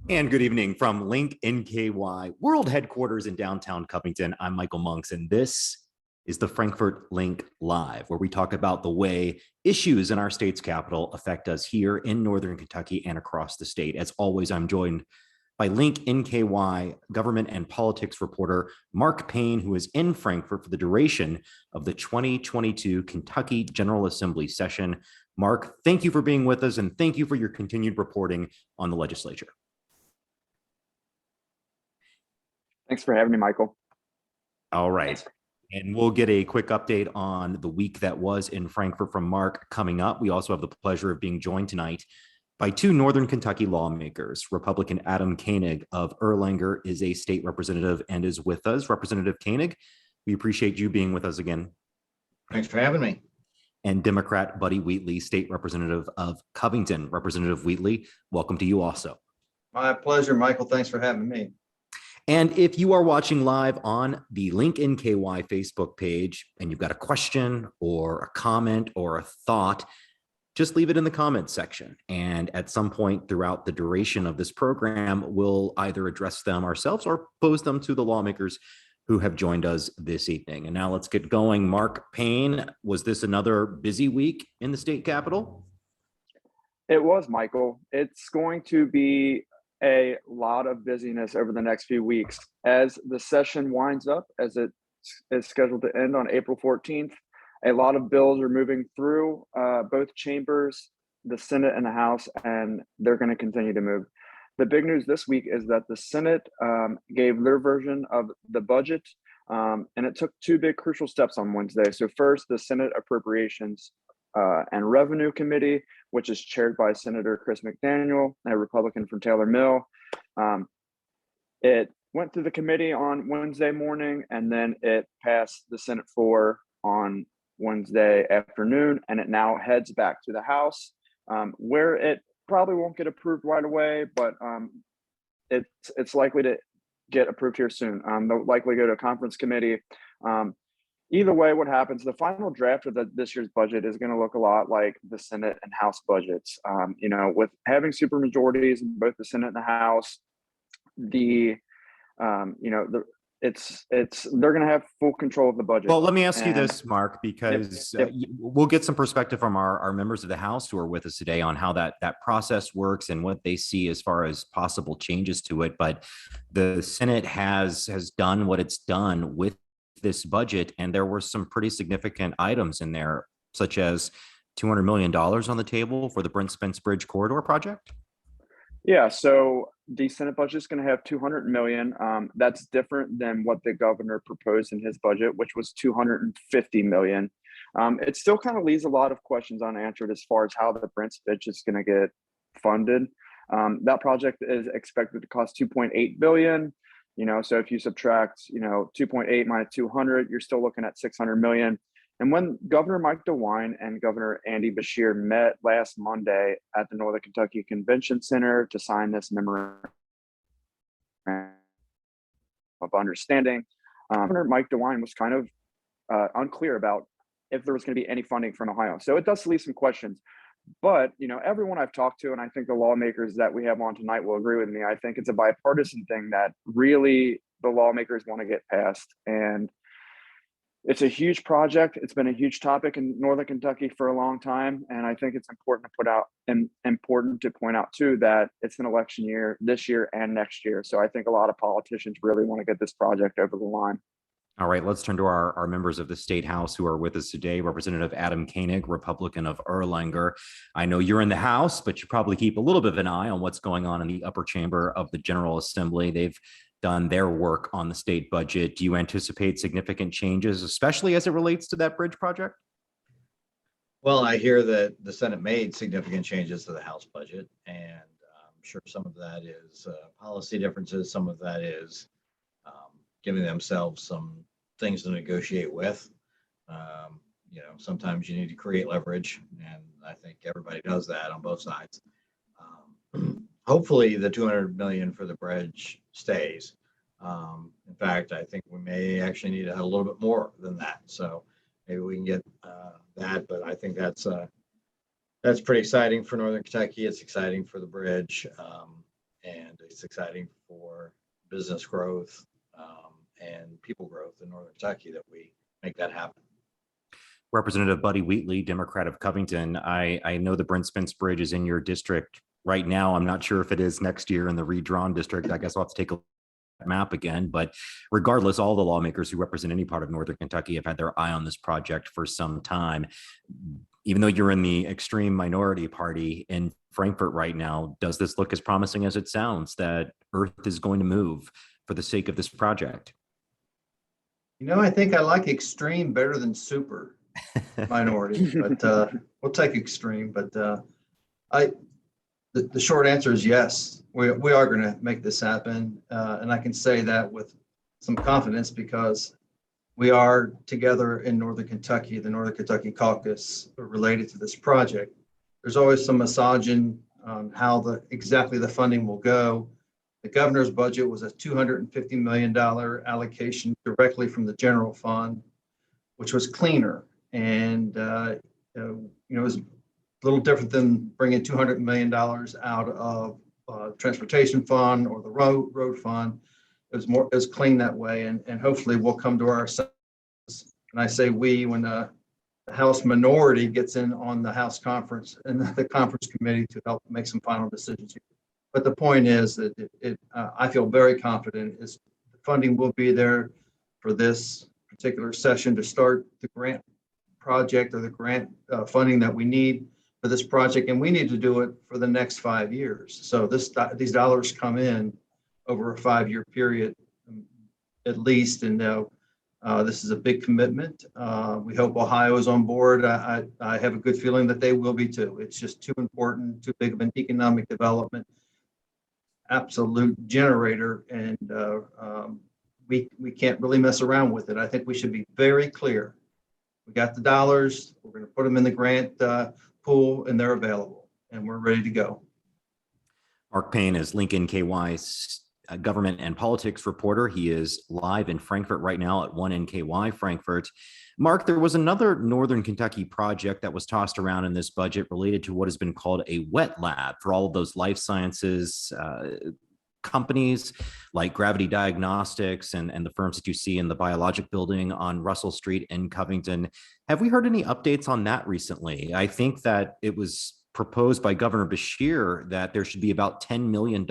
And good evening from Link NKY World Headquarters in downtown Covington. I'm Michael Monks, and this is the Frankfort Link Live, where we talk about the way issues in our state's capital affect us here in Northern Kentucky and across the state. As always, I'm joined by Link NKY government and politics reporter Mark Payne, who is in Frankfort for the duration of the 2022 Kentucky General Assembly session. Mark, thank you for being with us, and thank you for your continued reporting on the legislature. Thanks for having me, Michael. All right. And we'll get a quick update on the week that was in Frankfort from Mark coming up. We also have the pleasure of being joined tonight by two Northern Kentucky lawmakers. Republican Adam Koenig of Erlanger is a state representative and is with us. Representative Koenig, we appreciate you being with us again. Thanks for having me. And Democrat Buddy Wheatley, state representative of Covington. Representative Wheatley, welcome to you also. My pleasure, Michael. Thanks for having me. And if you are watching live on the Link NKY Facebook page and you've got a question or a comment or a thought, just leave it in the comments section. And at some point throughout the duration of this program, we'll either address them ourselves or pose them to the lawmakers who have joined us this evening. And now let's get going. Mark Payne, was this another busy week in the state capitol? It was, Michael. It's going to be a lot of busyness over the next few weeks as the session winds up, as it is scheduled to end on April 14th. A lot of bills are moving through both chambers, the Senate and the House, and they're going to continue to move. The big news this week is that the Senate gave their version of the budget, and it took two big crucial steps on Wednesday. So first, the Senate Appropriations and Revenue Committee, which is chaired by Senator Chris McDaniel, a Republican from Taylor Mill. It went through the committee on Wednesday morning, and then it passed the Senate floor on Wednesday afternoon, and it now heads back to the House, where it probably won't get approved right away, but it's likely to get approved here soon. They'll likely go to a conference committee. Either way, what happens, the final draft of this year's budget is going to look a lot like the Senate and House budgets. With having supermajorities in both the Senate and the House, they're going to have full control of the budget. Well, let me ask you this, Mark, because we'll get some perspective from our members of the House who are with us today on how that process works and what they see as far as possible changes to it. But the Senate has done what it's done with this budget, and there were some pretty significant items in there, such as $200 million on the table for the Brent Spence Bridge corridor project. Yeah, so the Senate budget is going to have $200 million. That's different than what the governor proposed in his budget, which was $250 million. It still kind of leaves a lot of questions unanswered as far as how the Brent Spence is going to get funded. That project is expected to cost $2.8 billion. So if you subtract, 2.8 minus 200, you're still looking at 600 million. And when Governor Mike DeWine and Governor Andy Beshear met last Monday at the Northern Kentucky Convention Center to sign this memorandum of understanding, Governor Mike DeWine was kind of unclear about if there was going to be any funding from Ohio. So it does leave some questions. But, everyone I've talked to, and I think the lawmakers that we have on tonight will agree with me, I think it's a bipartisan thing that really the lawmakers want to get passed. And it's a huge project. It's been a huge topic in Northern Kentucky for a long time. And I think it's important to point out, too, that it's an election year this year and next year. So I think a lot of politicians really want to get this project over the line. All right, let's turn to our members of the State House who are with us today. Representative Adam Koenig, Republican of Erlanger. I know you're in the House, but you probably keep a little bit of an eye on what's going on in the upper chamber of the General Assembly. They've done their work on the state budget. Do you anticipate significant changes, especially as it relates to that bridge project? Well, I hear that the Senate made significant changes to the House budget, and I'm sure some of that is policy differences. Some of that is giving themselves some things to negotiate with. Sometimes you need to create leverage, and I think everybody does that on both sides. Hopefully the $200 million for the bridge stays. In fact, I think we may actually need to have a little bit more than that. So maybe we can get that, but I think that's pretty exciting for Northern Kentucky. It's exciting for the bridge, and it's exciting for business growth and people growth in Northern Kentucky that we make that happen. Representative Buddy Wheatley, Democrat of Covington. I know the Brent Spence Bridge is in your district right now. I'm not sure if it is next year in the redrawn district. I guess I'll have to take a map again. But regardless, all the lawmakers who represent any part of Northern Kentucky have had their eye on this project for some time. Even though you're in the extreme minority party in Frankfort right now, does this look as promising as it sounds that Earth is going to move for the sake of this project? I think I like extreme better than super minority, but we'll take extreme. But the short answer is yes. We are going to make this happen, and I can say that with some confidence because we are together in Northern Kentucky, the Northern Kentucky Caucus, related to this project. There's always some massaging on how exactly the funding will go. The governor's budget was a $250 million allocation directly from the general fund, which was cleaner. And, it was a little different than bringing $200 million out of transportation fund or the road fund. It was clean that way. And hopefully we'll come to our senses. And I say we when the House minority gets in on the House conference and the conference committee to help make some final decisions. But the point is that I feel very confident is the funding will be there for this particular session to start the grant project or the grant funding that we need for this project. And we need to do it for the next 5 years. So these dollars come in over a 5-year period at least. And this is a big commitment. We hope Ohio is on board. I have a good feeling that they will be too. It's just too important, too big of an economic development. Absolute generator, and we can't really mess around with it. I think we should be very clear. We got the dollars. We're going to put them in the grant pool, and they're available, and we're ready to go. Mark Payne is Lincoln KY's government and politics reporter. He is live in Frankfort right now at 1NKY Frankfort. Mark, there was another Northern Kentucky project that was tossed around in this budget related to what has been called a wet lab for all of those life sciences companies like Gravity Diagnostics and the firms that you see in the biologic building on Russell Street in Covington. Have we heard any updates on that recently? I think that it was proposed by Governor Beshear that there should be about $10 million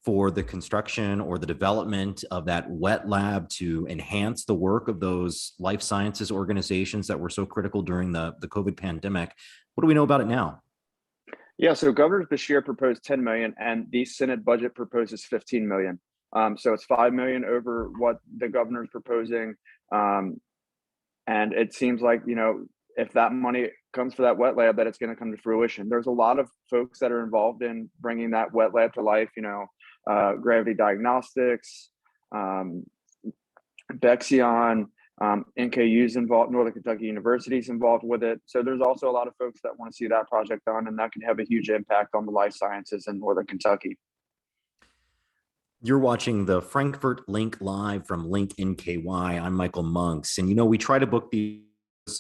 for the construction or the development of that wet lab to enhance the work of those life sciences organizations that were so critical during the COVID pandemic. What do we know about it now? Yeah, so Governor Beshear proposed 10 million and the Senate budget proposes 15 million. So it's 5 million over what the governor's proposing. And it seems like, if that money comes for that wet lab, that it's going to come to fruition. There's a lot of folks that are involved in bringing that wet lab to life, Gravity Diagnostics, Bexion, NKU's involved, Northern Kentucky University's involved with it. So there's also a lot of folks that want to see that project done, and that can have a huge impact on the life sciences in Northern Kentucky. You're watching the Frankfort Link live from Link NKY. I'm Michael Monks. And, we try to book these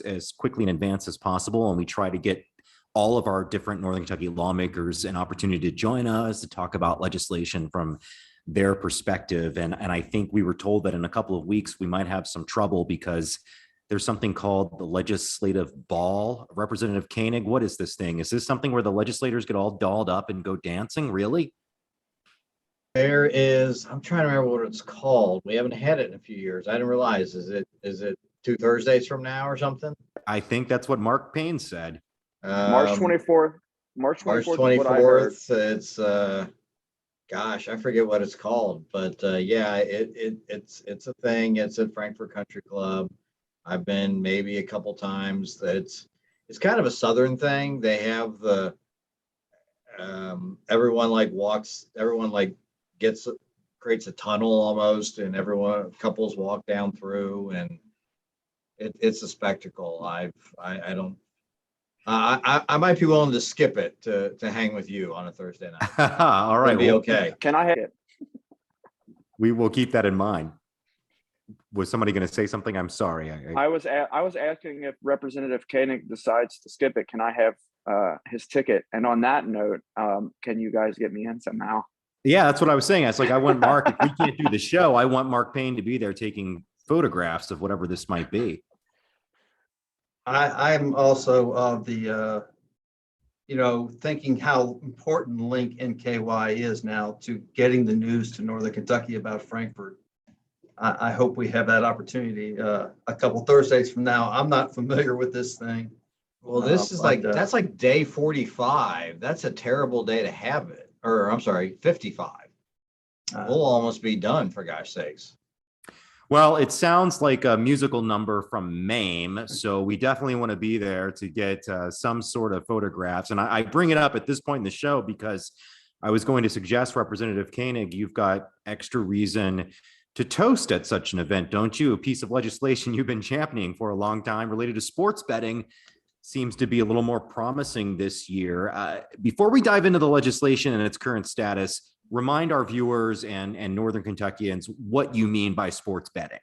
as quickly in advance as possible, and we try to get all of our different Northern Kentucky lawmakers an opportunity to join us to talk about legislation from their perspective. And I think we were told that in a couple of weeks, we might have some trouble because there's something called the legislative ball. Representative Koenig, what is this thing? Is this something where the legislators get all dolled up and go dancing? Really? There is, I'm trying to remember what it's called. We haven't had it in a few years. I didn't realize, is it 2 Thursdays from now or something? I think that's what Mark Payne said. March 24th. March 24th. It's gosh, I forget what it's called, but yeah, it's a thing. It's at Frankfort Country Club. I've been maybe a couple times. It's kind of a Southern thing. They have the everyone creates a tunnel almost, and couples walk down through, and it's a spectacle. I might be willing to skip it to hang with you on a Thursday night. All right. It'll be okay. Can I have it? We will keep that in mind. Was somebody going to say something? I'm sorry. I was asking if Representative Koenig decides to skip it, can I have his ticket? And on that note, can you guys get me in somehow? Yeah, that's what I was saying. It's like I want Mark. If we can't do the show, I want Mark Payne to be there taking photographs of whatever this might be. I'm also of the, thinking how important Link NKY is now to getting the news to Northern Kentucky about Frankfort. I hope we have that opportunity a couple Thursdays from now. I'm not familiar with this thing. Well, this is But, that's like day 45. That's a terrible day to have it. Or I'm sorry, 55. We'll almost be done, for gosh sakes. Well, it sounds like a musical number from MAME, so we definitely want to be there to get some sort of photographs. And I bring it up at this point in the show because I was going to suggest, Representative Koenig, you've got extra reason to toast at such an event, don't you? A piece of legislation you've been championing for a long time related to sports betting seems to be a little more promising this year. Before we dive into the legislation and its current status, remind our viewers and Northern Kentuckians what you mean by sports betting.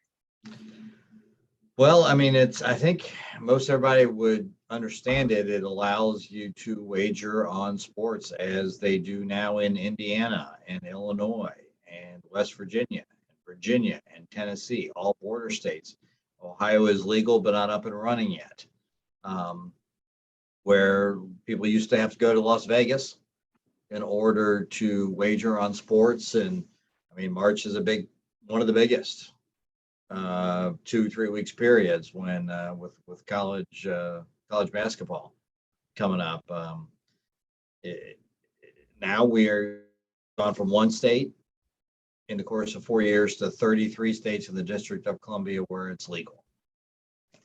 Well, I mean, I think most everybody would understand it. It allows you to wager on sports as they do now in Indiana and Illinois and West Virginia, and Tennessee, all border states. Ohio is legal, but not up and running yet. Where people used to have to go to Las Vegas in order to wager on sports. And I mean, March is one of the biggest 2-3 weeks periods when with college basketball coming up. Now we're gone from one state in the course of 4 years to 33 states in the District of Columbia where it's legal.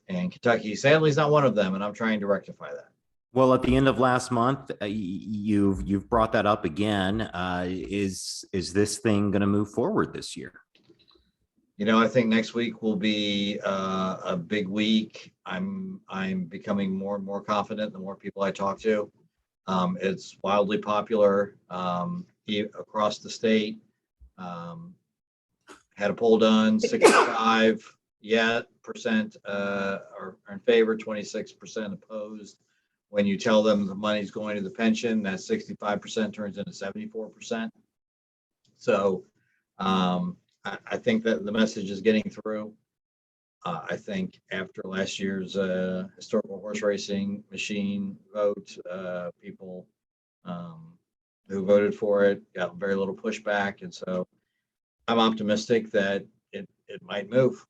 And Kentucky, sadly, is not one of them, and I'm trying to rectify that. Well, at the end of last month, you've brought that up again. Is this thing going to move forward this year? I think next week will be a big week. I'm becoming more and more confident the more people I talk to. It's wildly popular across the state. Had a poll done, 65% are in favor, 26% opposed. When you tell them the money's going to the pension, that 65% turns into 74%. So I think that the message is getting through. I think after last year's historical horse racing machine vote, people who voted for it got very little pushback. And so I'm optimistic that it might move.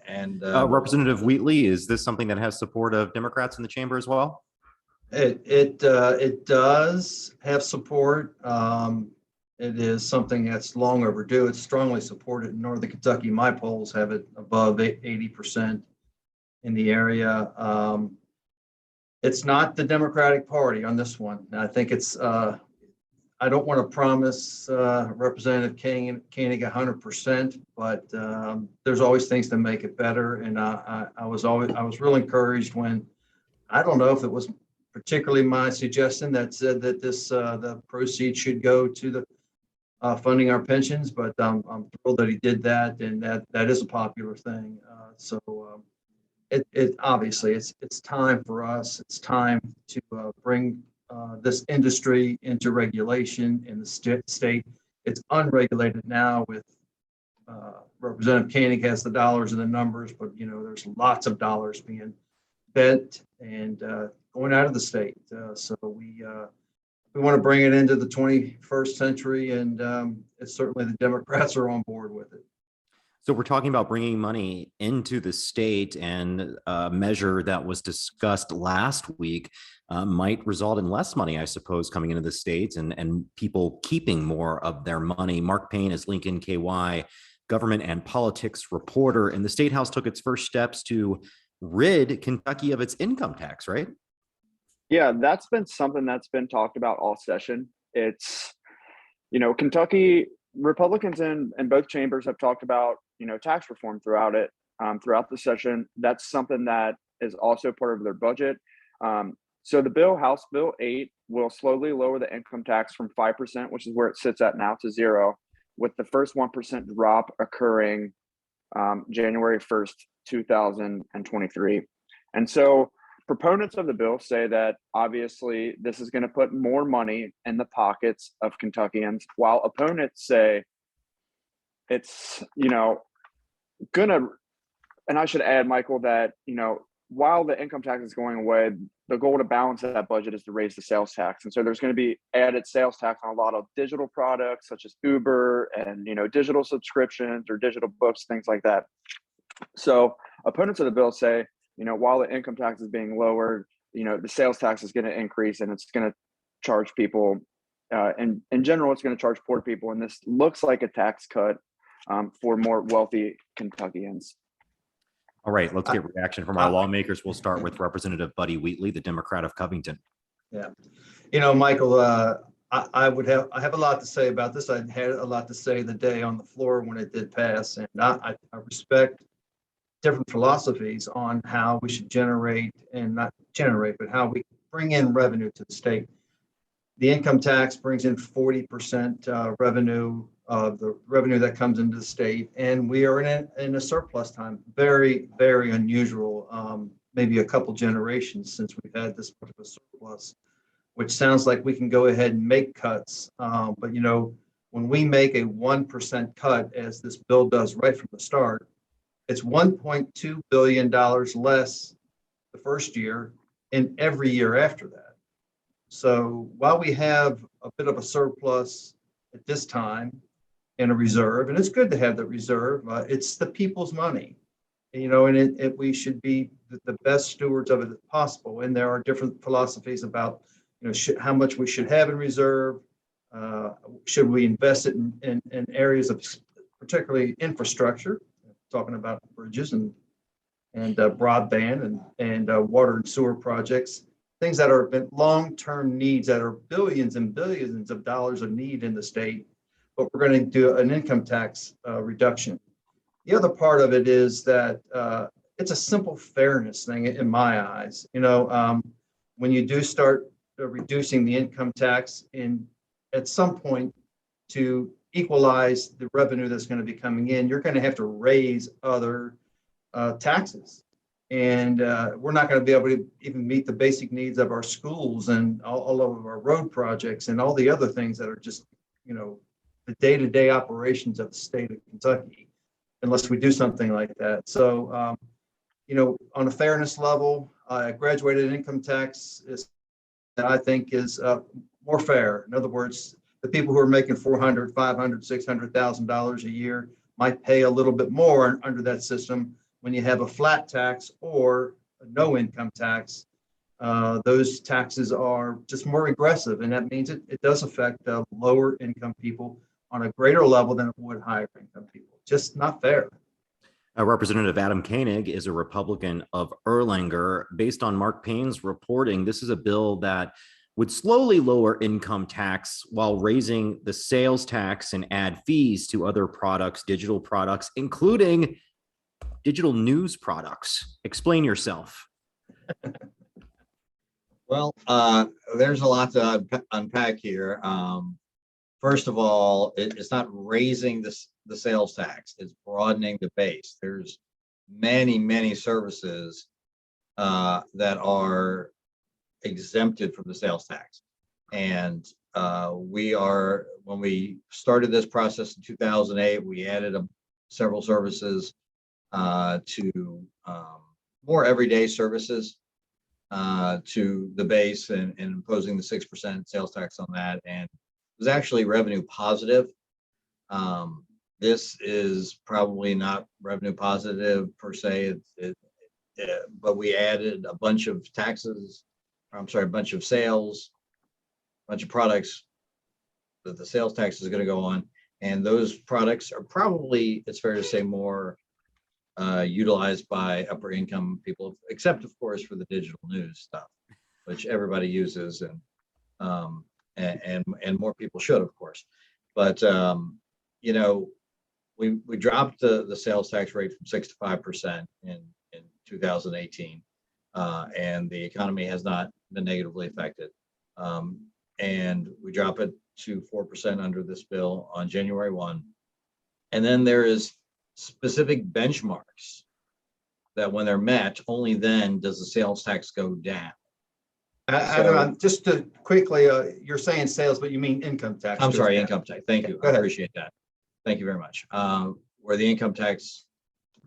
And Representative Wheatley, is this something that has support of Democrats in the chamber as well? It does have support. It is something that's long overdue. It's strongly supported in Northern Kentucky. My polls have it above 80% in the area. It's not the Democratic Party on this one. I think it's, I don't want to promise Representative Koenig 100%, but there's always things to make it better. And I was real encouraged when, I don't know if it was particularly my suggestion that said that the proceeds should go to the funding our pensions, but I'm thrilled that he did that, and that is a popular thing. It obviously it's time for us. It's time to bring this industry into regulation in the state. It's unregulated now with Representative Koenig has the dollars and the numbers, but there's lots of dollars being bent and going out of the state. So we want to bring it into the 21st century, and it's certainly the Democrats are on board with it. So we're talking about bringing money into the state, and a measure that was discussed last week might result in less money, I suppose, coming into the state and people keeping more of their money. Mark Payne is Lincoln KY government and politics reporter, and the State House took its first steps to rid Kentucky of its income tax, right? Yeah, that's been something that's been talked about all session. It's, Kentucky Republicans in both chambers have talked about, tax reform throughout the session. That's something that is also part of their budget. So the bill, House Bill 8, will slowly lower the income tax from 5%, which is where it sits at now, to 0, with the first 1% drop occurring January 1st, 2023. And so proponents of the bill say that obviously this is going to put more money in the pockets of Kentuckians, while opponents say it's, gonna, and I should add, Michael, that, while the income tax is going away, the goal to balance that budget is to raise the sales tax. And so there's going to be added sales tax on a lot of digital products such as Uber and, digital subscriptions or digital books, things like that. So opponents of the bill say, while the income tax is being lowered, the sales tax is going to increase and it's going to charge people, and in general, it's going to charge poor people. And this looks like a tax cut for more wealthy Kentuckians. All right, let's get reaction from our lawmakers. We'll start with Representative Buddy Wheatley, the Democrat of Covington. Yeah. Michael, I have a lot to say about this. I had a lot to say the day on the floor when it did pass. And I respect different philosophies on how we should generate and not generate, but how we bring in revenue to the state. The income tax brings in 40% revenue of the revenue that comes into the state, and we are in a surplus time. Very, very unusual. Maybe a couple generations since we've had this much of a surplus, which sounds like we can go ahead and make cuts. But when we make a 1% cut, as this bill does right from the start, it's $1.2 billion less the first year and every year after that. So while we have a bit of a surplus at this time and a reserve, and it's good to have the reserve, it's the people's money, and we should be the best stewards of it as possible. And there are different philosophies about, how much we should have in reserve. Should we invest it in areas of particularly infrastructure, talking about bridges and broadband and water and sewer projects, things that are long-term needs that are billions and billions of dollars of need in the state, but we're going to do an income tax reduction. The other part of it is that it's a simple fairness thing in my eyes. When you do start reducing the income tax at some point to equalize the revenue that's going to be coming in, you're going to have to raise other taxes. And we're not going to be able to even meet the basic needs of our schools and all of our road projects and all the other things that are just, the day-to-day operations of the state of Kentucky, unless we do something like that. So, on a fairness level, graduated income tax I think is more fair. In other words, the people who are making $400,000, $500,000, $600,000 a year might pay a little bit more under that system. When you have a flat tax or no income tax, those taxes are just more aggressive. And that means it does affect lower income people on a greater level than it would higher income people. Just not fair. Representative Adam Koenig is a Republican of Erlanger. Based on Mark Payne's reporting, this is a bill that would slowly lower income tax while raising the sales tax and add fees to other products, digital products, including digital news products. Explain yourself. Well, there's a lot to unpack here. First of all, it's not raising the sales tax, it's broadening the base. There's many services that are exempted from the sales tax. And when we started this process in 2008, we added several services to more everyday services to the base and imposing the 6% sales tax on that. And it was actually revenue positive. This is probably not revenue positive per se, but we added a bunch of a bunch of sales, a bunch of products that the sales tax is going to go on. And those products are probably, it's fair to say, more utilized by upper income people, except of course for the digital news stuff, which everybody uses and more people should, of course. But we dropped the sales tax rate from 6 to 5% in 2018, and the economy has not been negatively affected. And we drop it to 4% under this bill on January 1. And then there is specific benchmarks that when they're met, only then does the sales tax go down. Adam, just to quickly, you're saying sales, but you mean income tax. I'm goes sorry, down. income tax. Thank you. Go I ahead. appreciate that. Thank you very much. Where the income tax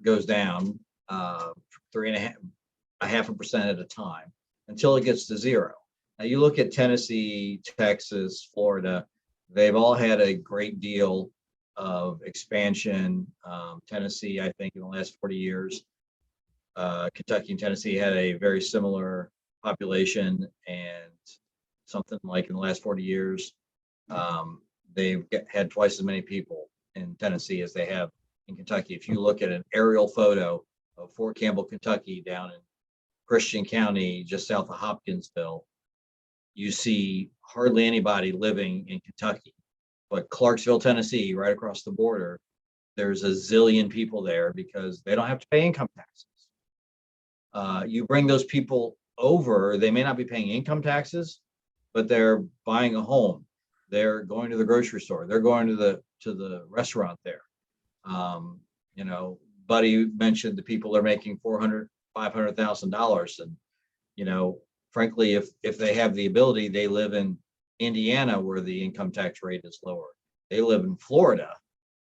goes down 3.5% at a time until it gets to zero. Now you look at Tennessee, Texas, Florida, they've all had a great deal of expansion. Tennessee, I think in the last 40 years, Kentucky and Tennessee had a very similar population, and something like in the last 40 years, they've had twice as many people in Tennessee as they have in Kentucky. If you look at an aerial photo of Fort Campbell, Kentucky, down in Christian County, just south of Hopkinsville, you see hardly anybody living in Kentucky. But Clarksville, Tennessee, right across the border, there's a zillion people there because they don't have to pay income taxes. You bring those people over, they may not be paying income taxes, but they're buying a home. They're going to the grocery store. They're going to the restaurant there. You know, Buddy mentioned the people are making $400,000, $500,000, and you know, frankly, if they have the ability, they live in Indiana where the income tax rate is lower. They live in Florida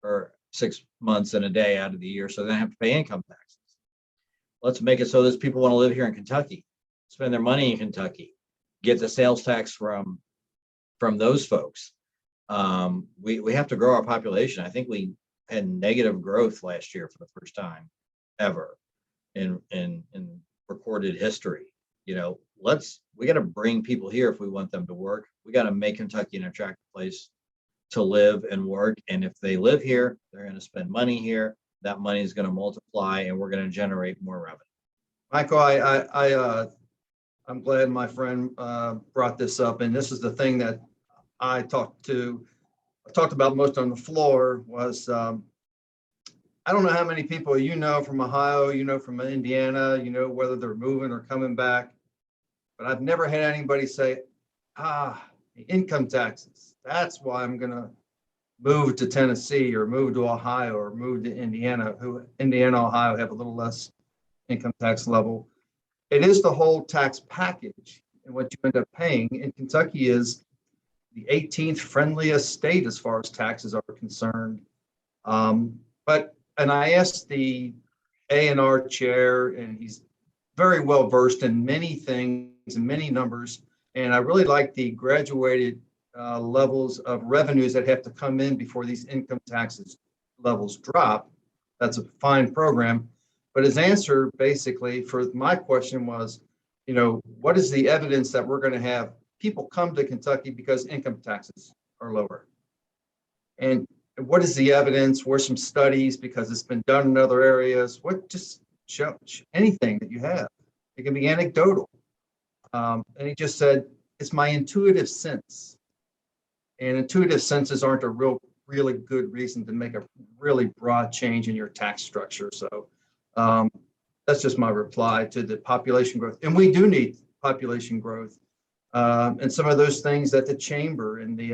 for 6 months and a day out of the year, so they don't have to pay income taxes. Let's make it so that people want to live here in Kentucky, spend their money in Kentucky, get the sales tax from those folks. We have to grow our population. I think we had negative growth last year for the first time ever in recorded history. You know, we got to bring people here if we want them to work. We got to make Kentucky an attractive place to live and work. And if they live here, they're going to spend money here. That money is going to multiply, and we're going to generate more revenue. Michael, I'm glad my friend brought this up, and this is the thing that I talked about most on the floor was I don't know how many people you know from Ohio, you know from Indiana, you know whether they're moving or coming back, but I've never had anybody say, the income taxes, that's why I'm going to move to Tennessee or move to Ohio or move to Indiana, Indiana, Ohio have a little less income tax level. It is the whole tax package and what you end up paying. And Kentucky is the 18th friendliest state as far as taxes are concerned. And I asked the A&R chair, and he's very well versed in many things and many numbers. And I really like the graduated levels of revenues that have to come in before these income taxes levels drop. That's a fine program. But his answer basically for my question was, you know, what is the evidence that we're going to have people come to Kentucky because income taxes are lower? And what is the evidence? Where's some studies because it's been done in other areas? What, just show anything that you have. It can be anecdotal. And he just said, it's my intuitive sense. And intuitive senses aren't a really good reason to make a really broad change in your tax structure. So that's just my reply to the population growth. And we do need population growth. And some of those things that the chamber and the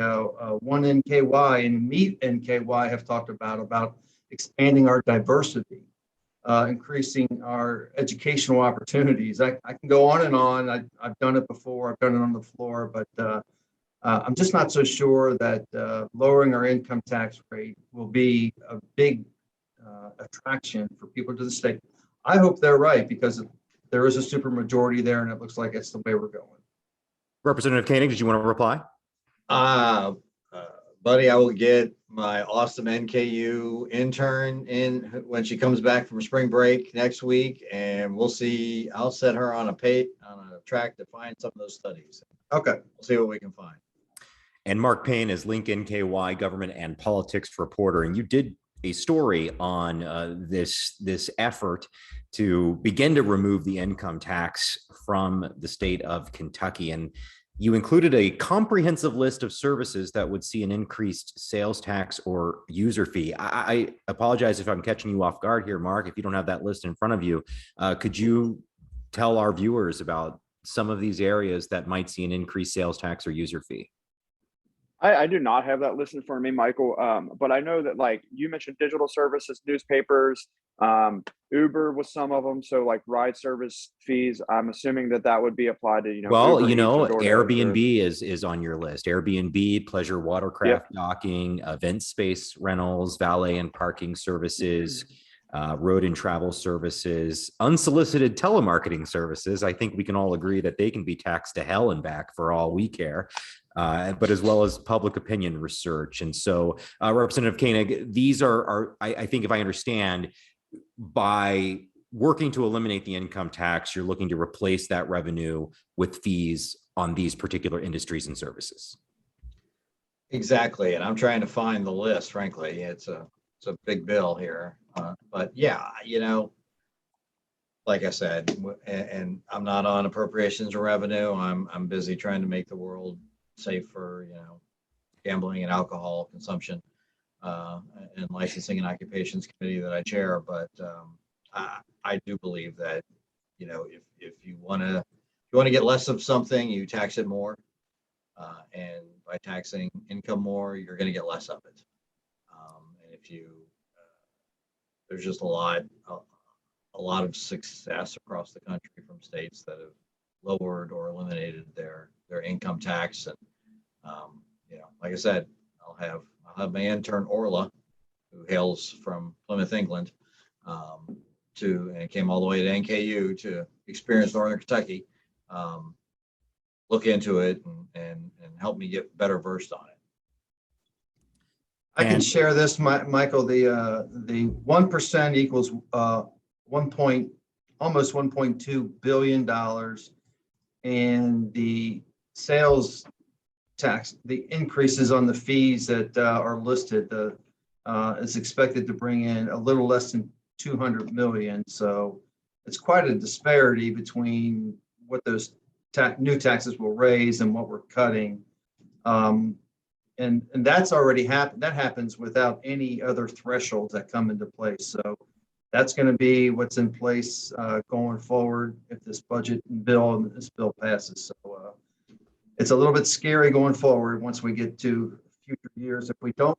One NKY and Meet NKY have talked about expanding our diversity, increasing our educational opportunities. I can go on and on. I've done it before. I've done it on the floor, but I'm just not so sure that lowering our income tax rate will be a big attraction for people to the state. I hope they're right because there is a supermajority there, and it looks like it's the way we're going. Representative Koenig, did you want to reply? Buddy, I will get my awesome NKU intern in when she comes back from spring break next week, and we'll see. I'll set her on a track to find some of those studies. Okay. We'll see what we can find. And Mark Payne is Link NKY government and politics reporter. And you did a story on this effort to begin to remove the income tax from the state of Kentucky. And you included a comprehensive list of services that would see an increased sales tax or user fee. I apologize if I'm catching you off guard here, Mark. If you don't have that list in front of you, could you tell our viewers about some of these areas that might see an increased sales tax or user fee? I do not have that list in front of me, Michael, but I know that, like you mentioned, digital services, newspapers, Uber was some of them. So like ride service fees, I'm assuming that would be applied to, Well, Uber Eats or DoorDash or- Airbnb is on your list. Airbnb, pleasure watercraft docking, event space rentals, valet and parking services, road and travel services, unsolicited telemarketing services. I think we can all agree that they can be taxed to hell and back for all we care. But as well as public opinion research. And so, Representative Koenig, these are I think if I understand, by working to eliminate the income tax, you're looking to replace that revenue with fees on these particular industries and services. Exactly. And I'm trying to find the list, frankly. It's a big bill here. But yeah, like I said, and I'm not on appropriations or revenue. I'm busy trying to make the world safe for, gambling and alcohol consumption, and licensing and occupations committee that I chair. But I do believe that, if you want to get less of something, you tax it more. And by taxing income more, you're going to get less of it. And if there's just a lot of success across the country from states that have lowered or eliminated their income tax. And, like I said, I'll have my intern Orla, who hails from Plymouth, England, and came all the way to NKU to experience Northern Kentucky, look into it and help me get better versed on it. I can share this, Michael. The 1% equals almost $1.2 billion, and the sales tax, the increases on the fees that are listed, is expected to bring in a little less than 200 million. So it's quite a disparity between what those new taxes will raise and what we're cutting. And that's already happened. That happens without any other thresholds that come into place. So that's going to be what's in place going forward if this budget and this bill passes. So it's a little bit scary going forward once we get to future years if we don't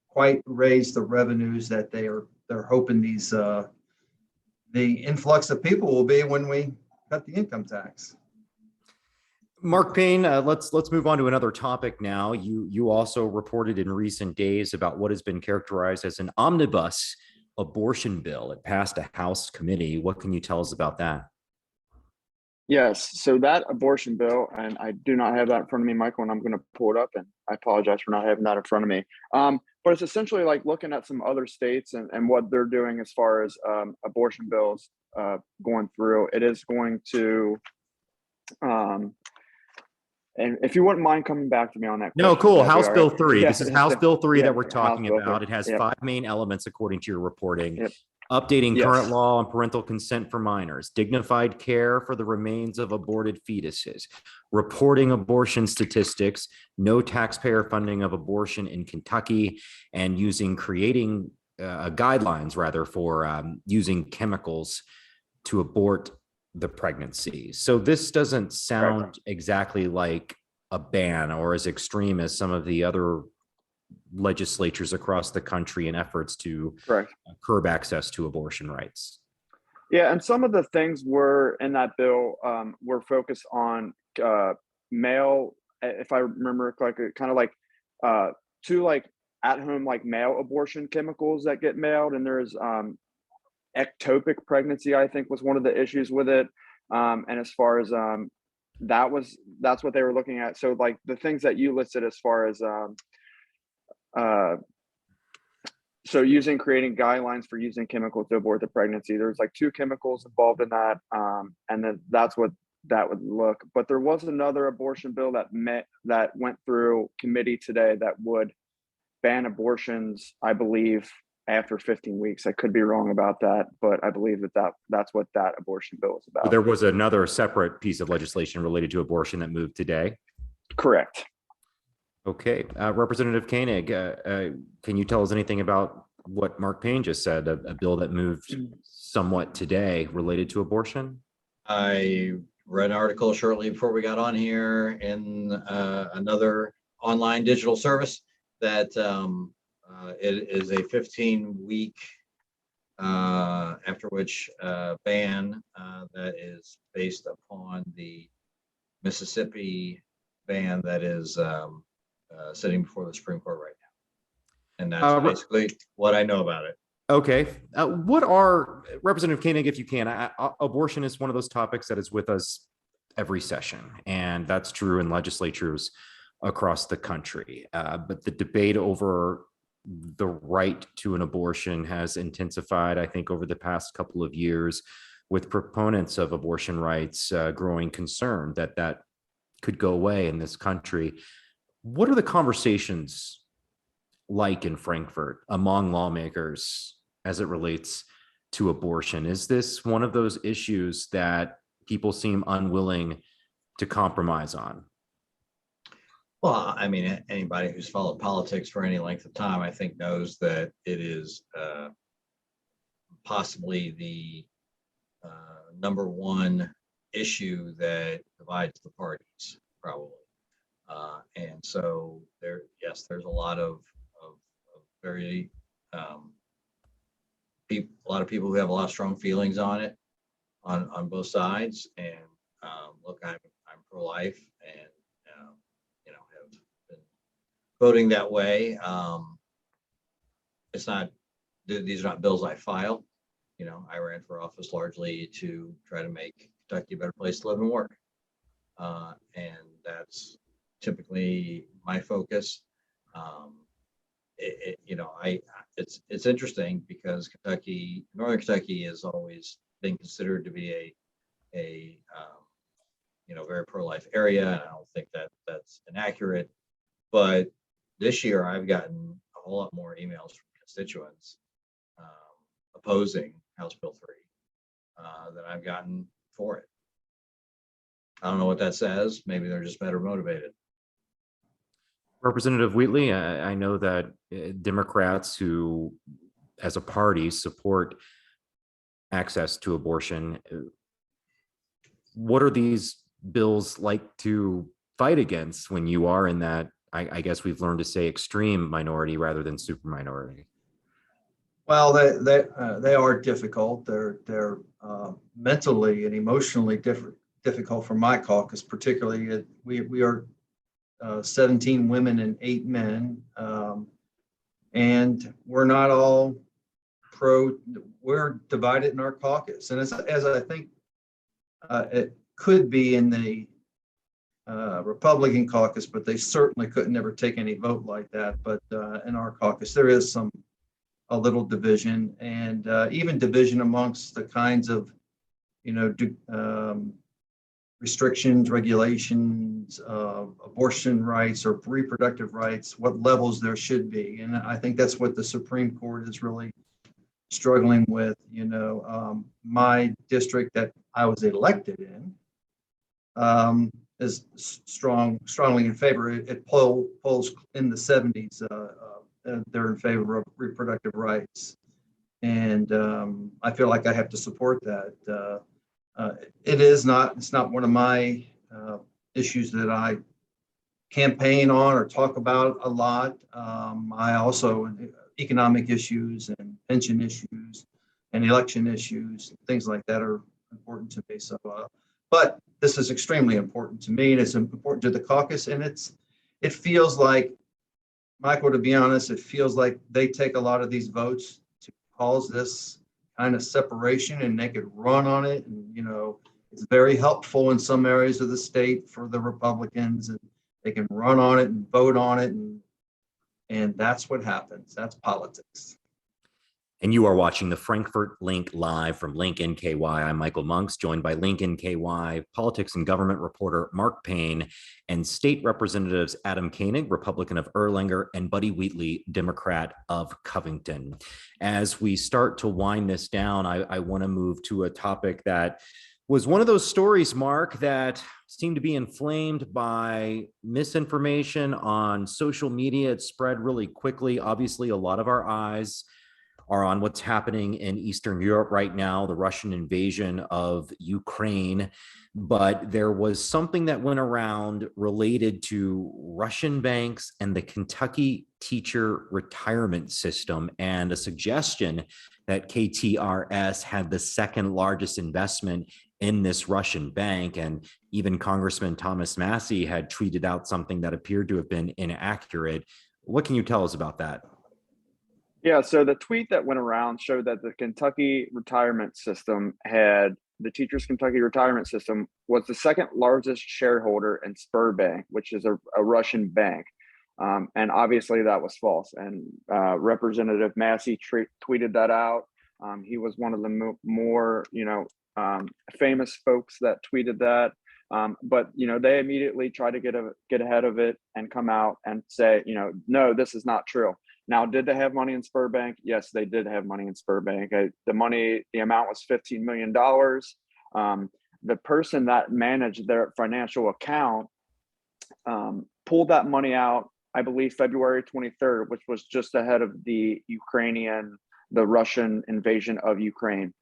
quite raise the revenues that they're hoping the influx of people will be when we cut the income tax. Mark Payne, let's move on to another topic now. You also reported in recent days about what has been characterized as an omnibus abortion bill. It passed a House committee. What can you tell us about that? Yes. So that abortion bill, and I do not have that in front of me, Michael, and I'm going to pull it up, and I apologize for not having that in front of me. But it's essentially like looking at some other states and what they're doing as far as abortion bills going through. It is going to, and if you wouldn't mind coming back to me on that. No, cool. House Bill 3. Yeah, this is House Bill 3 that we're House talking Bill about. 3. It has Yep. 5 main elements according to your reporting. Yep. Updating Yes. current law on parental consent for minors, dignified care for the remains of aborted fetuses, reporting abortion statistics, no taxpayer funding of abortion in Kentucky, and creating guidelines rather for using chemicals to abort the pregnancy. So this doesn't sound exactly like a ban or as extreme as some of the other legislatures across the country in efforts to curb access to abortion rights. Yeah, and some of the things were in that bill were focused on male, if I remember correctly, kind of like two like at-home like male abortion chemicals that get mailed, and there's ectopic pregnancy, I think, was one of the issues with it. And as far as that's what they were looking at. So like the things that you listed as far as so creating guidelines for using chemicals to abort the pregnancy. There's like 2 chemicals involved in that. And then that's what that would look. But there was another abortion bill that went through committee today that would ban abortions, I believe, after 15 weeks. I could be wrong about that, but I believe that's what that abortion bill is about. There was another separate piece of legislation related to abortion that moved today. Correct. Okay. Representative Koenig, can you tell us anything about what Mark Payne just said, a bill that moved somewhat today related to abortion? I read an article shortly before we got on here in another online digital service that it is a 15-week after which ban that is based upon the Mississippi ban that is sitting before the Supreme Court right now. And that's basically what I know about it. Okay. What are, Representative Koenig, if you can, abortion is one of those topics that is with us every session, and that's true in legislatures across the country. But the debate over the right to an abortion has intensified, I think, over the past couple of years, with proponents of abortion rights growing concerned that that could go away in this country. What are the conversations like in Frankfort among lawmakers as it relates to abortion? Is this one of those issues that people seem unwilling to compromise on? Well, I mean, anybody who's followed politics for any length of time, I think, knows that it is possibly the number one issue that divides the parties, probably. And so yes, there's a lot of very a lot of people who have a lot of strong feelings on it, on both sides. And look, I'm pro-life, and have been voting that way. It's not; these are not bills I file. I ran for office largely to try to make Kentucky a better place to live and work, and that's typically my focus. It's interesting because Northern Kentucky has always been considered to be a very pro-life area, and I don't think that that's inaccurate. But this year, I've gotten a whole lot more emails from constituents opposing House Bill 3 than I've gotten for it. I don't know what that says. Maybe they're just better motivated. Representative Wheatley, I know that Democrats who, as a party, support access to abortion, what are these bills like to fight against when you are in that, I guess we've learned to say, extreme minority rather than super minority? Well, they are difficult. They're mentally and emotionally difficult for my caucus, particularly. We are 17 women and 8 men, and we're not all pro. We're divided in our caucus, and as I think it could be in the Republican caucus, but they certainly couldn't never take any vote like that. But in our caucus, there is a little division, and even division amongst the kinds of restrictions, regulations, abortion rights or reproductive rights, what levels there should be. And I think that's what the Supreme Court is really struggling with. My district that I was elected in is strongly in favor. It polls in the 70s. They're in favor of reproductive rights. And I feel like I have to support that. It's not one of my issues that I campaign on or talk about a lot. I also, economic issues and pension issues and election issues, things like that are important to me. So, but this is extremely important to me, and it's important to the caucus. And it feels like, Michael, to be honest, it feels like they take a lot of these votes to cause this kind of separation, and they could run on it. And, it's very helpful in some areas of the state for the Republicans, and they can run on it and vote on it. And that's what happens. That's politics. And you are watching the Frankfort Link live from Link NKY. I'm Michael Monks, joined by Link NKY politics and government reporter Mark Payne and state representatives Adam Koenig, Republican of Erlanger, and Buddy Wheatley, Democrat of Covington. As we start to wind this down, I want to move to a topic that was one of those stories, Mark, that seemed to be inflamed by misinformation on social media. It spread really quickly. Obviously, a lot of our eyes are on what's happening in Eastern Europe right now, the Russian invasion of Ukraine. But there was something that went around related to Russian banks and the Kentucky teacher retirement system, and a suggestion that KTRS had the second largest investment in this Russian bank. And even Congressman Thomas Massey had tweeted out something that appeared to have been inaccurate. What can you tell us about that? Yeah, so the tweet that went around showed that the Kentucky retirement system had the Teachers Kentucky retirement system was the second largest shareholder in Spur Bank, which is a Russian bank. And obviously that was false. And Representative Massey tweeted that out. He was one of the more, famous folks that tweeted that. But they immediately tried to get ahead of it and come out and say, no, this is not true. Now, did they have money in Spur Bank? Yes, they did have money in Spur Bank. The amount was $15 million. The person that managed their financial account pulled that money out, I believe, February 23rd, which was just ahead of the Russian invasion of Ukraine,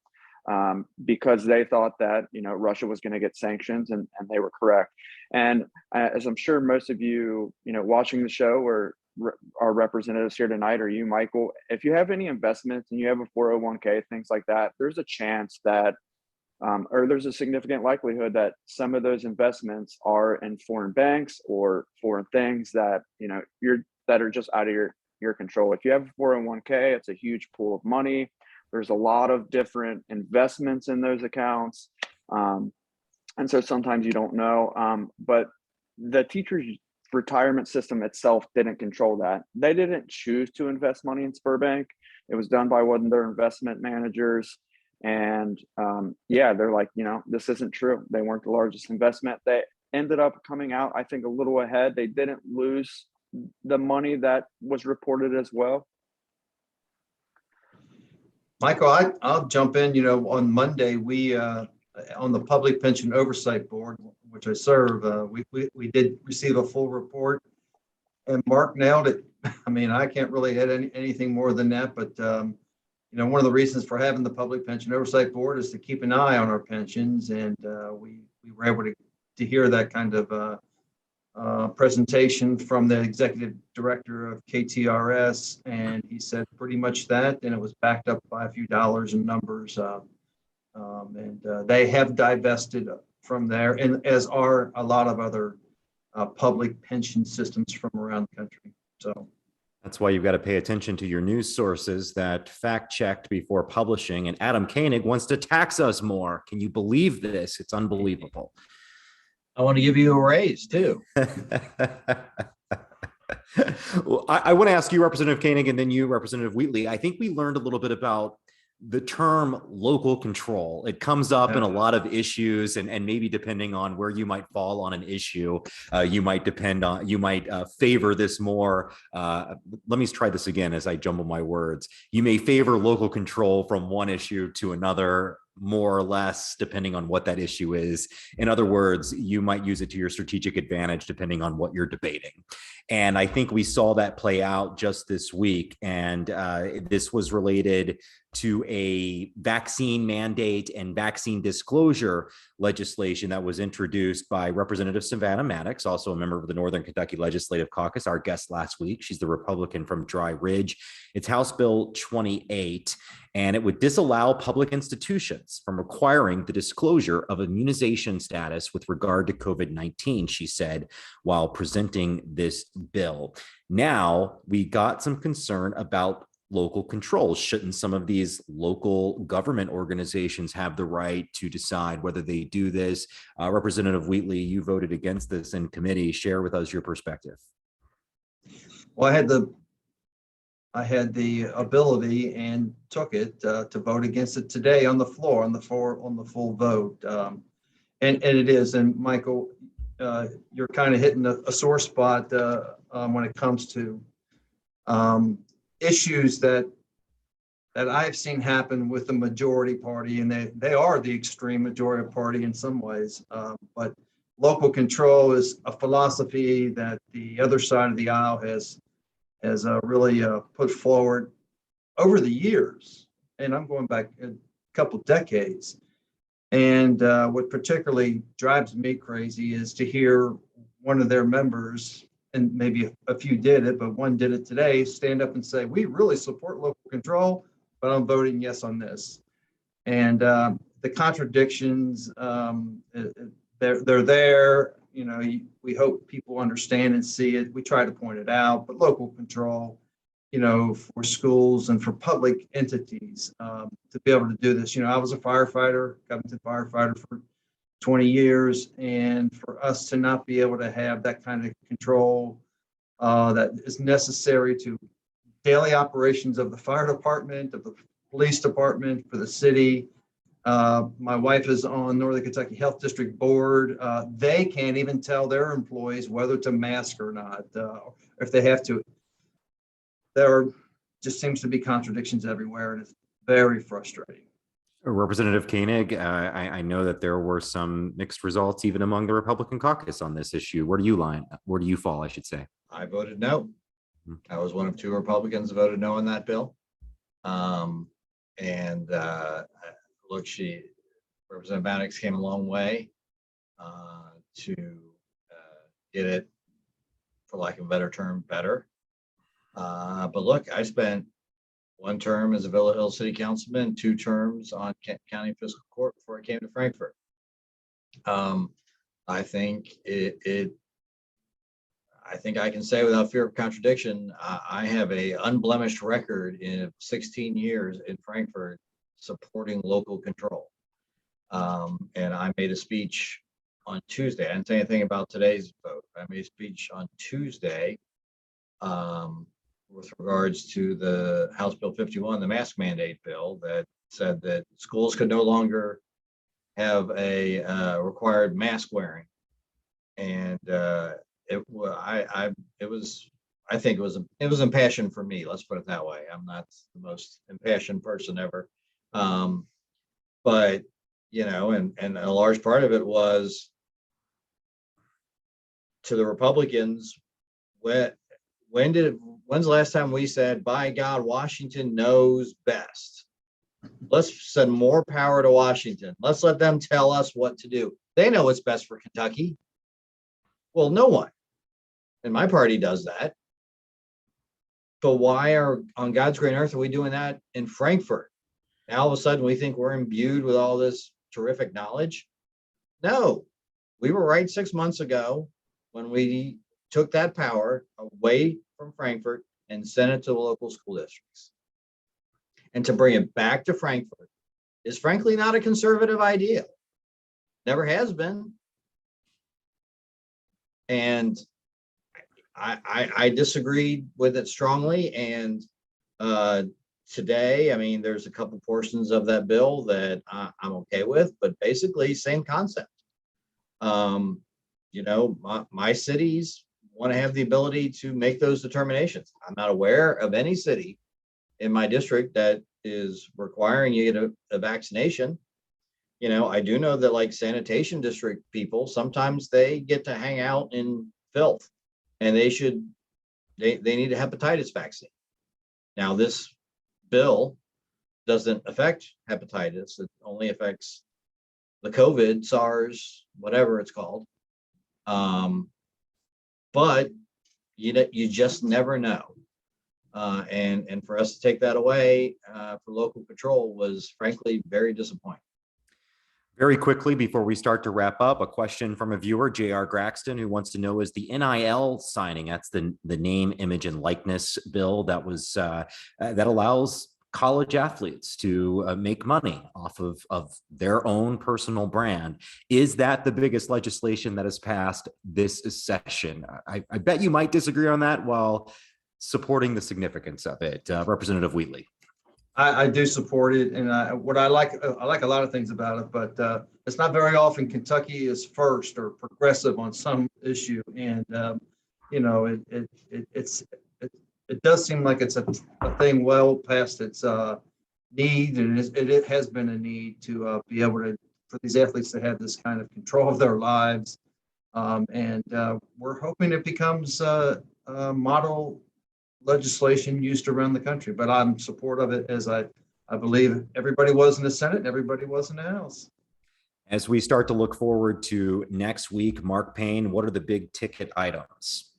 because they thought that, Russia was going to get sanctions, and they were correct. And as I'm sure most of you, watching the show or our representatives here tonight, or you, Michael, if you have any investments and you have a 401k, things like that, there's a chance that, or there's a significant likelihood that some of those investments are in foreign banks or foreign things that, that are just out of your control. If you have a 401k, it's a huge pool of money. There's a lot of different investments in those accounts. And so sometimes you don't know, but the teachers retirement system itself didn't control that. They didn't choose to invest money in Spur Bank. It was done by one of their investment managers. And they're like, this isn't true. They weren't the largest investment. They ended up coming out, I think, a little ahead. They didn't lose the money that was reported as well. Michael, I'll jump in. On Monday, we on the Public Pension Oversight Board, which I serve, we did receive a full report, and Mark nailed it. I mean, I can't really add anything more than that, but one of the reasons for having the Public Pension Oversight Board is to keep an eye on our pensions, and we were able to hear that kind of presentation from the executive director of KTRS, and he said pretty much that, and it was backed up by a few dollars and numbers. And they have divested from there, and as are a lot of other public pension systems from around the country. So that's why you've got to pay attention to your news sources that fact checked before publishing. And Adam Koenig wants to tax us more. Can you believe this? It's unbelievable. I want to give you a raise too. Well, I want to ask you, Representative Koenig, and then you, Representative Wheatley. I think we learned a little bit about the term local control. It comes up in a lot of issues, and maybe depending on where you might fall on an issue, you might favor this more. Let me try this again as I jumble my words. You may favor local control from one issue to another, more or less, depending on what that issue is. In other words, you might use it to your strategic advantage depending on what you're debating. And I think we saw that play out just this week. And this was related to a vaccine mandate and vaccine disclosure legislation that was introduced by Representative Savannah Maddox, also a member of the Northern Kentucky Legislative Caucus, our guest last week. She's the Republican from Dry Ridge. It's House Bill 28, and it would disallow public institutions from requiring the disclosure of immunization status with regard to COVID-19, she said, while presenting this bill. Now, we got some concern about local controls. Shouldn't some of these local government organizations have the right to decide whether they do this? Representative Wheatley, you voted against this in committee. Share with us your perspective. Well, I had the ability and took it to vote against it today on the floor, on the full vote. And it is. And Michael, you're kind of hitting a sore spot when it comes to issues that I've seen happen with the majority party, and they are the extreme majority party in some ways. But local control is a philosophy that the other side of the aisle has really put forward. over the years, and I'm going back a couple decades. And what particularly drives me crazy is to hear one of their members, and maybe a few did it, but one did it today, stand up and say, we really support local control, but I'm voting yes on this. And the contradictions, they're there. You know, we hope people understand and see it. We try to point it out, but local control, you know, for schools and for public entities to be able to do this. You know, I was a firefighter, Covington firefighter for 20 years, and for us to not be able to have that kind of control that is necessary to daily operations of the fire department, of the police department, for the city. My wife is on Northern Kentucky Health District Board. They can't even tell their employees whether to mask or not, if they have to. There just seems to be contradictions everywhere, and it's very frustrating. Representative Koenig, I know that there were some mixed results even among the Republican caucus on this issue. Where do you line? Where do you fall, I should say? I voted no. I was one of 2 Republicans who voted no on that bill. Look, Representative Maddox came a long way to get it, for lack of a better term, better. But look, I spent 1 term as a Villa Hill City Councilman, 2 terms on County Fiscal Court before I came to Frankfort. I think I think I can say without fear of contradiction, I have a unblemished record in 16 years in Frankfort supporting local control. And I made a speech on Tuesday. I didn't say anything about today's vote. I made a speech on Tuesday with regards to the House Bill 51, the mask mandate bill, that said that schools could no longer have a required mask wearing. And I think it was impassioned for me. Let's put it that way. I'm not the most impassioned person ever. But, you know, and a large part of it was to the Republicans. When's the last time we said, by God, Washington knows best? Let's send more power to Washington. Let's let them tell us what to do. They know what's best for Kentucky. Well, no one in my party does that. But why on God's green earth are we doing that in Frankfort? Now all of a sudden we think we're imbued with all this terrific knowledge. No, we were right 6 months ago when we took that power away from Frankfort and sent it to the local school districts. And to bring it back to Frankfort is frankly not a conservative idea. Never has been. And I disagreed with it strongly. And today, I mean, there's a couple portions of that bill that I'm okay with, but basically same concept. You know, my cities want to have the ability to make those determinations. I'm not aware of any city in my district that is requiring you to get a vaccination. You know, I do know that like sanitation district people, sometimes they get to hang out in filth, and they need a hepatitis vaccine. Now, this bill doesn't affect hepatitis. It only affects the COVID, SARS, whatever it's called. But you just never know. And for us to take that away for local control was frankly very disappointing. Very quickly, before we start to wrap up, a question from a viewer, J.R. Graxton, who wants to know, is the NIL signing, that's the name, image, and likeness bill that was that allows college athletes to make money off of their own personal brand. Is that the biggest legislation that has passed this session? I bet you might disagree on that while supporting the significance of it. Representative Wheatley. I do support it, and I like a lot of things about it, but it's not very often Kentucky is first or progressive on some issue, and you know, it does seem like it's a thing well past its need, and it has been a need to be able to, for these athletes to have this kind of control of their lives, and we're hoping it becomes model legislation used around the country. But I'm supportive of it, as I believe everybody was in the Senate and everybody was in the House. As we start to look forward to next week, Mark Payne, what are the big ticket items?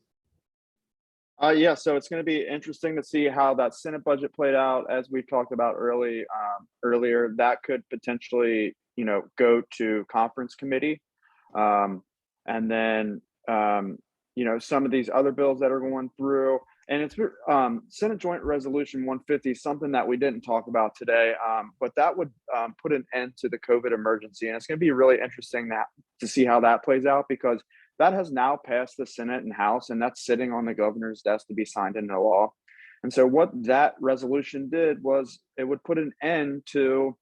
Yeah, so it's going to be interesting to see how that Senate budget played out. As we talked about earlier, that could potentially, go to conference committee, and then some of these other bills that are going through. And it's Senate Joint Resolution 150, something that we didn't talk about today, but that would put an end to the COVID emergency. And it's going to be really interesting to see how that plays out, because that has now passed the Senate and House, and that's sitting on the governor's desk to be signed into law. And so what that resolution did was it would put an end to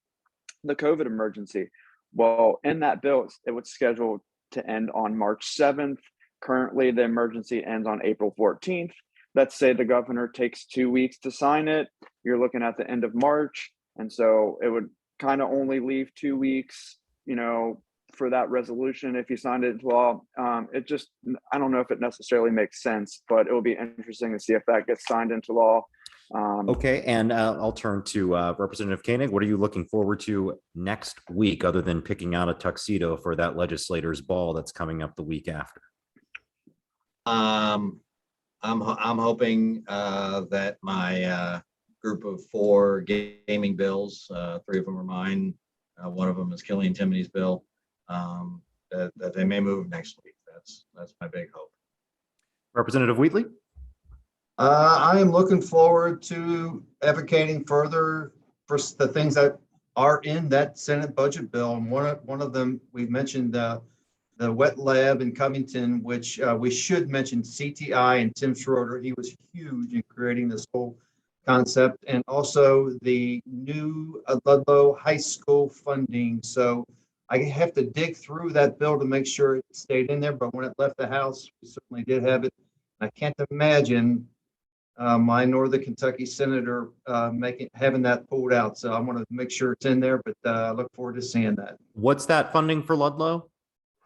the COVID emergency. Well, in that bill, it was scheduled to end on March 7th. Currently, the emergency ends on April 14th. Let's say the governor takes 2 weeks to sign it. You're looking at the end of March. And so it would kind of only leave 2 weeks, for that resolution if you signed it into law. I don't know if it necessarily makes sense, but it will be interesting to see if that gets signed into law. Okay, and I'll turn to Representative Koenig. What are you looking forward to next week, other than picking out a tuxedo for that legislators' ball that's coming up the week after? I'm hoping that my group of 4 gaming bills, 3 of them are mine. One of them is Killian Timony's bill. That they may move next week. That's my big hope. Representative Wheatley? I am looking forward to advocating further for the things that are in that Senate budget bill. And one of them, we've mentioned the wet lab in Covington, which we should mention CTI and Tim Schroeder. He was huge in creating this whole concept, and also the new Ludlow High School funding. So I have to dig through that bill to make sure it stayed in there, but when it left the House, we certainly did have it. I can't imagine my Northern Kentucky senator having that pulled out. So I want to make sure it's in there, but I look forward to seeing that. What's that funding for Ludlow?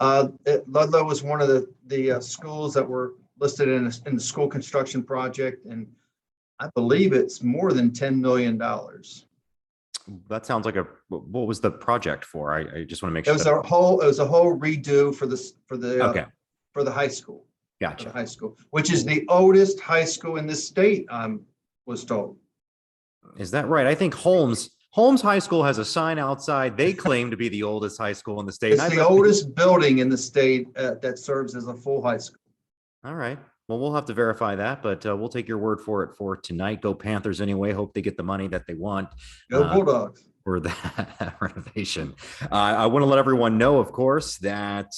Ludlow was one of the schools that were listed in the school construction project, and I believe it's more than $10 million. That sounds like what was the project for? I just want to make sure. It was a whole redo for the high school. Gotcha. High school, which is the oldest high school in the state, was told. Is that right? I think Holmes High School has a sign outside. They claim to be the oldest high school in the state. It's the oldest building in the state that serves as a full high school. All right. Well, we'll have to verify that, but we'll take your word for it for tonight. Go Panthers anyway. Hope they get the money that they want. Go Bulldogs. For that renovation. I want to let everyone know, of course, that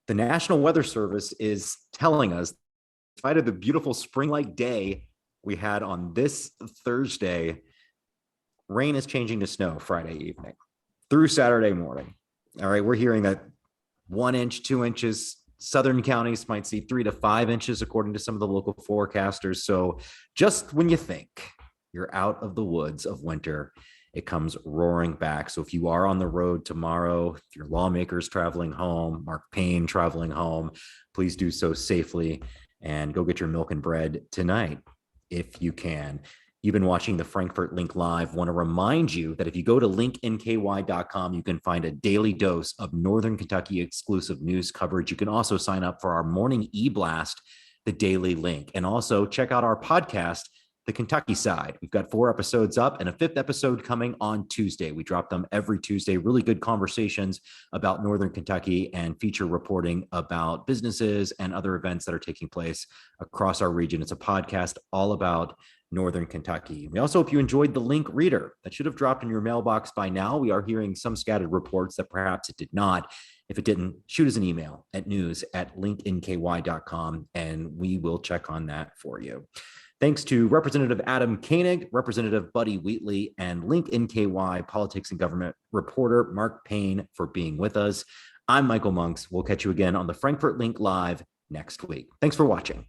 the National Weather Service is telling us, in spite of the beautiful spring-like day we had on this Thursday, rain is changing to snow Friday evening through Saturday morning. All right, we're hearing that 1 inch, 2 inches, southern counties might see 3 to 5 inches, according to some of the local forecasters. So just when you think you're out of the woods of winter, it comes roaring back. So if you are on the road tomorrow, if your lawmakers traveling home, Mark Payne traveling home, please do so safely and go get your milk and bread tonight if you can. You've been watching the Frankfort Link Live. Want to remind you that if you go to linknky.com, you can find a daily dose of Northern Kentucky exclusive news coverage. You can also sign up for our morning e-blast, The Daily Link, and also check out our podcast, The Kentucky Side. We've got 4 episodes up and a 5th episode coming on Tuesday. We drop them every Tuesday. Really good conversations about Northern Kentucky and feature reporting about businesses and other events that are taking place across our region. It's a podcast all about Northern Kentucky. We also hope you enjoyed the Link Reader. That should have dropped in your mailbox by now. We are hearing some scattered reports that perhaps it did not. If it didn't, shoot us an email at news@linknky.com and we will check on that for you. Thanks to Representative Adam Koenig, Representative Buddy Wheatley, and Link NKY politics and government reporter Mark Payne for being with us. I'm Michael Monks. We'll catch you again on the Frankfort Link Live next week. Thanks for watching.